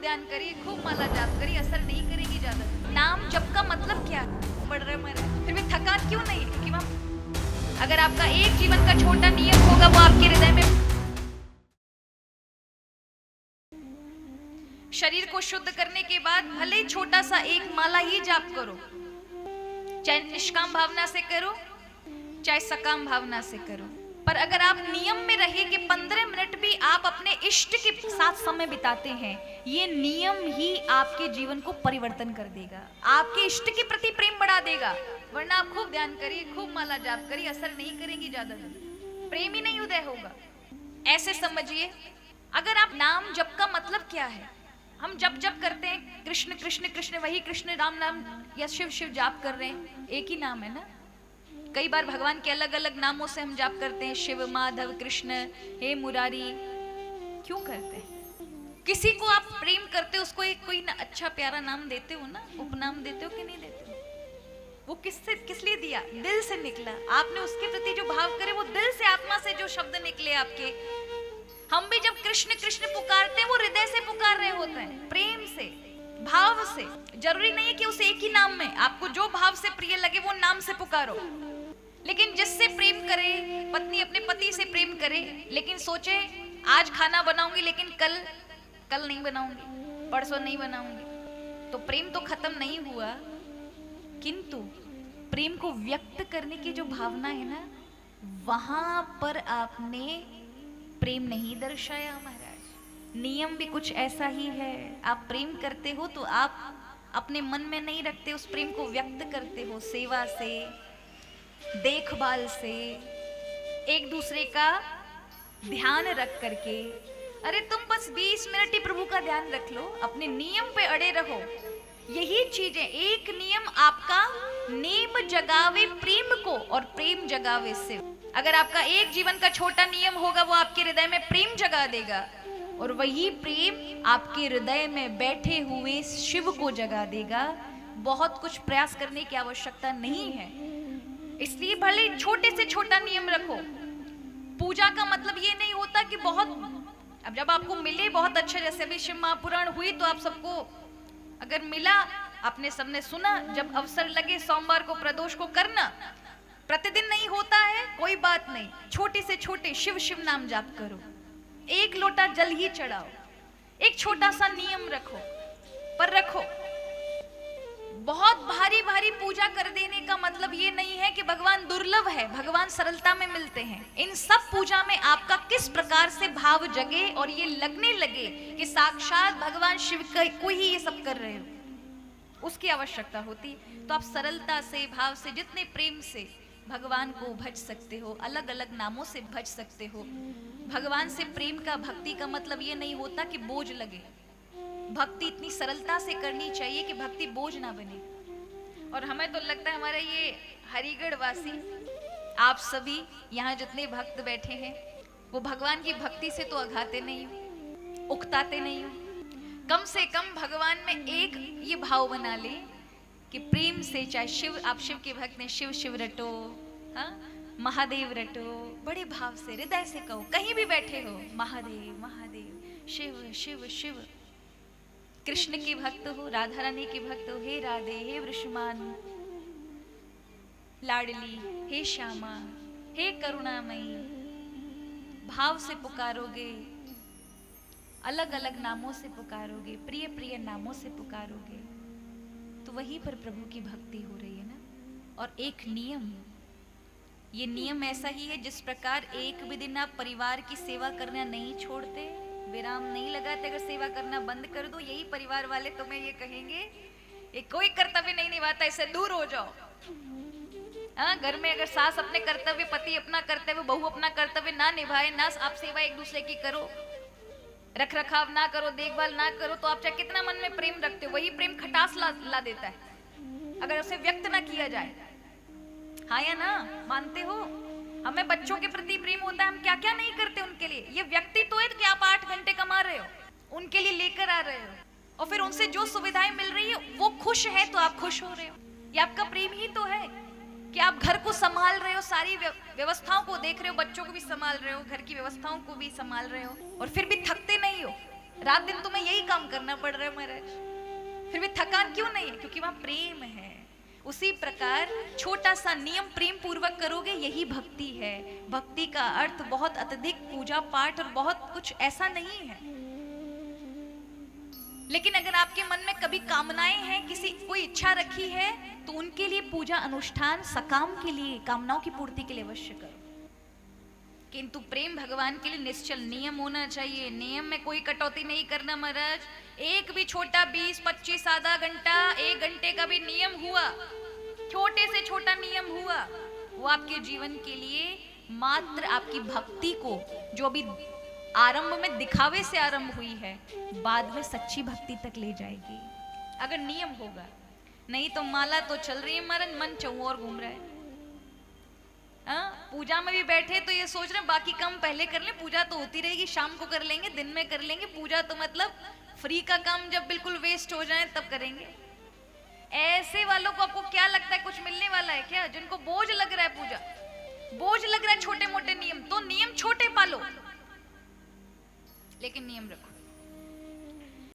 ध्यान करिए, खूब माला जाप करिए, असर नहीं करेगी ज्यादा। नाम जप का मतलब क्या है? बढ़ रहे मरे फिर भी थकान क्यों नहीं है? क्योंकि वहां अगर आपका एक जीवन का छोटा नियम होगा वो आपके हृदय में शरीर को शुद्ध करने के बाद भले ही छोटा सा एक माला ही जाप करो, चाहे निष्काम भावना से करो चाहे सकाम भावना से करो, पर अगर आप नियम में रहे कि 15 मिनट भी आप अपने इष्ट के साथ समय बिताते हैं, ये नियम ही आपके जीवन को परिवर्तन कर देगा, आपके इष्ट के प्रति प्रेम बढ़ा देगा। वरना आप खूब ध्यान करिए, खूब माला जाप करिए, असर नहीं करेंगी ज्यादा, प्रेम ही नहीं उदय होगा। ऐसे समझिए, अगर आप नाम जप का मतलब क्या है, हम जप जप करते हैं कृष्ण कृष्ण कृष्ण, वही कृष्ण राम नाम या शिव शिव जाप कर रहे हैं, एक ही नाम है ना। कई बार भगवान के अलग अलग नामों से हम जाप करते हैं, शिव माधव कृष्ण हे मुरारी, क्यों करते हैं? किसी को आप प्रेम करते हो उसको एक कोई ना अच्छा प्यारा नाम देते हो ना, उपनाम देते हो कि नहीं देते हो? वो किस लिए दिया? दिल से निकला, आपने उसके प्रति जो भाव करे वो दिल से आत्मा से जो शब्द निकले आपके। हम भी जब कृष्ण कृष्ण पुकारते हैं वो हृदय से पुकार रहे होते हैं, प्रेम से भाव से। जरूरी नहीं है कि उस एक ही नाम में, आपको जो भाव से प्रिय लगे वो नाम से पुकारो। लेकिन जिससे प्रेम करे, पत्नी अपने पति से प्रेम करे, लेकिन सोचे आज खाना बनाऊंगी लेकिन कल नहीं बनाऊंगी, परसों नहीं बनाऊंगी, तो प्रेम तो खत्म नहीं हुआ, किंतु प्रेम को व्यक्त करने की जो भावना है ना, वहां पर आपने प्रेम नहीं दर्शाया महाराज। नियम भी कुछ ऐसा ही है, आप प्रेम करते हो तो आप अपने मन में नहीं रखते, उस प्रेम को व्यक्त करते हो सेवा से, देखभाल से, एक दूसरे का ध्यान रख करके। अरे तुम बस 20 मिनट ही प्रभु का ध्यान रख लो, अपने नियम पे अड़े रहो, यही चीजें। एक नियम आपका नेम जगावे प्रेम को, और प्रेम जगावे शिव। अगर आपका एक जीवन का छोटा नियम होगा वो आपके हृदय में प्रेम जगा देगा, और वही प्रेम आपके हृदय में बैठे हुए शिव को जगा देगा। बहुत कुछ प्रयास करने की आवश्यकता नहीं है, इसलिए भले छोटे से छोटा नियम रखो। पूजा का मतलब ये नहीं होता कि बहुत, अब जब आपको मिले बहुत अच्छा, जैसे अभी शिव महापुराण हुई तो आप सबको अगर मिला, आपने सबने सुना, जब अवसर लगे सोमवार को प्रदोष को करना। प्रतिदिन नहीं होता है, कोई बात नहीं, छोटे से छोटे शिव शिव नाम जाप करो, एक लोटा जल ही चढ़ाओ, एक छोटा सा नियम रखो, पर रखो। बहुत भारी भारी पूजा कर देने का मतलब ये नहीं है कि भगवान दुर्लभ है, भगवान सरलता में मिलते हैं। इन सब पूजा में आपका किस प्रकार से भाव जगे और ये लगने लगे कि साक्षात भगवान शिव को ही ये सब कर रहे हो, उसकी आवश्यकता होती। तो आप सरलता से, भाव से, जितने प्रेम से भगवान को भज सकते हो, अलग अलग नामों से भज सकते हो। भगवान से प्रेम का, भक्ति का मतलब ये नहीं होता कि बोझ लगे। भक्ति इतनी सरलता से करनी चाहिए कि भक्ति बोझ ना बने। और हमें तो लगता है हमारे ये हरिगढ़ वासी, आप सभी यहाँ जितने भक्त बैठे हैं, वो भगवान की भक्ति से तो अघाते नहीं हो, उकताते नहीं हो। कम से कम भगवान में एक ये भाव बना ले कि प्रेम से, चाहे शिव, आप शिव के भक्त हैं, शिव शिव रटो, हाँ, महादेव रटो, बड़े भाव से हृदय से कहो, कहीं भी बैठे हो, महादेव महादेव, शिव शिव शिव। कृष्ण के भक्त हो, राधा रानी के भक्त हो, हे राधे, हे वृषमान लाडली, हे श्यामा, हे करुणामयी, भाव से पुकारोगे, अलग अलग नामों से पुकारोगे, प्रिय प्रिय नामों से पुकारोगे, तो वहीं पर प्रभु की भक्ति हो रही है ना। और एक नियम, ये नियम ऐसा ही है जिस प्रकार एक भी दिन आप परिवार की सेवा करना नहीं छोड़ते, विराम नहीं लगाते, अगर सेवा करना बंद कर दो, यही परिवार वाले तुम्हें ये कहेंगे ये कोई कर्तव्य नहीं निभाता, इससे दूर हो जाओ। हाँ, घर में अगर सास अपने कर्तव्य, पति अपना कर्तव्य, बहू अपना कर्तव्य ना निभाए, ना आप सेवा एक दूसरे की करो, रख रखाव ना करो, देखभाल ना करो, तो आप चाहे कितना मन में प्रेम रखते हो, वही प्रेम खटास ला देता है अगर उसे व्यक्त ना किया जाए। हाँ या ना, मानते हो? हमें बच्चों के प्रति प्रेम होता है, हम क्या क्या नहीं करते उनके लिए। ये व्यक्ति तो है कि आप 8 घंटे कमा रहे हो, उनके लिए लेकर आ रहे हो, और फिर उनसे जो सुविधाएं मिल रही है वो खुश है तो आप खुश हो रहे हो। ये आपका प्रेम ही तो है कि आप घर को संभाल रहे हो, सारी व्यवस्थाओं को देख रहे हो, बच्चों को भी संभाल रहे हो, घर की व्यवस्थाओं को भी संभाल रहे हो, और फिर भी थकते नहीं हो। रात दिन तुम्हें यही काम करना पड़ रहा है महाराज, फिर भी थकान क्यों नहीं है? क्योंकि वहां प्रेम है। उसी प्रकार छोटा सा नियम प्रेम पूर्वक करोगे, यही भक्ति है। भक्ति का अर्थ बहुत अत्यधिक पूजा पाठ और बहुत कुछ ऐसा नहीं है। लेकिन अगर आपके मन में कभी कामनाएं हैं, किसी कोई इच्छा रखी है, तो उनके लिए पूजा अनुष्ठान सकाम के लिए, कामनाओं की पूर्ति के लिए अवश्य करो। किंतु प्रेम भगवान के लिए निश्चल नियम होना चाहिए। नियम में कोई कटौती नहीं करना महाराज। एक भी छोटा 20-25 आधा घंटा 1 घंटे का भी नियम हुआ, छोटे से छोटा नियम हुआ, वो आपके जीवन के लिए मात्र आपकी भक्ति को, जो अभी आरंभ में दिखावे से आरंभ हुई है, बाद में सच्ची भक्ति तक ले जाएगी, अगर नियम होगा। नहीं तो माला तो चल रही है महाराज, मन चौं और घूम रहा है। पूजा में भी बैठे तो ये सोच रहे हैं बाकी काम पहले कर लें, पूजा तो होती रहेगी, शाम को कर लेंगे, दिन में कर लेंगे। पूजा तो मतलब फ्री का काम, जब बिल्कुल वेस्ट हो जाए तब करेंगे। ऐसे वालों को आपको क्या लगता है कुछ मिलने वाला है क्या? जिनको बोझ लग रहा है पूजा, बोझ लग रहा है छोटे मोटे नियम, तो नियम छोटे पालो, लेकिन नियम रखो।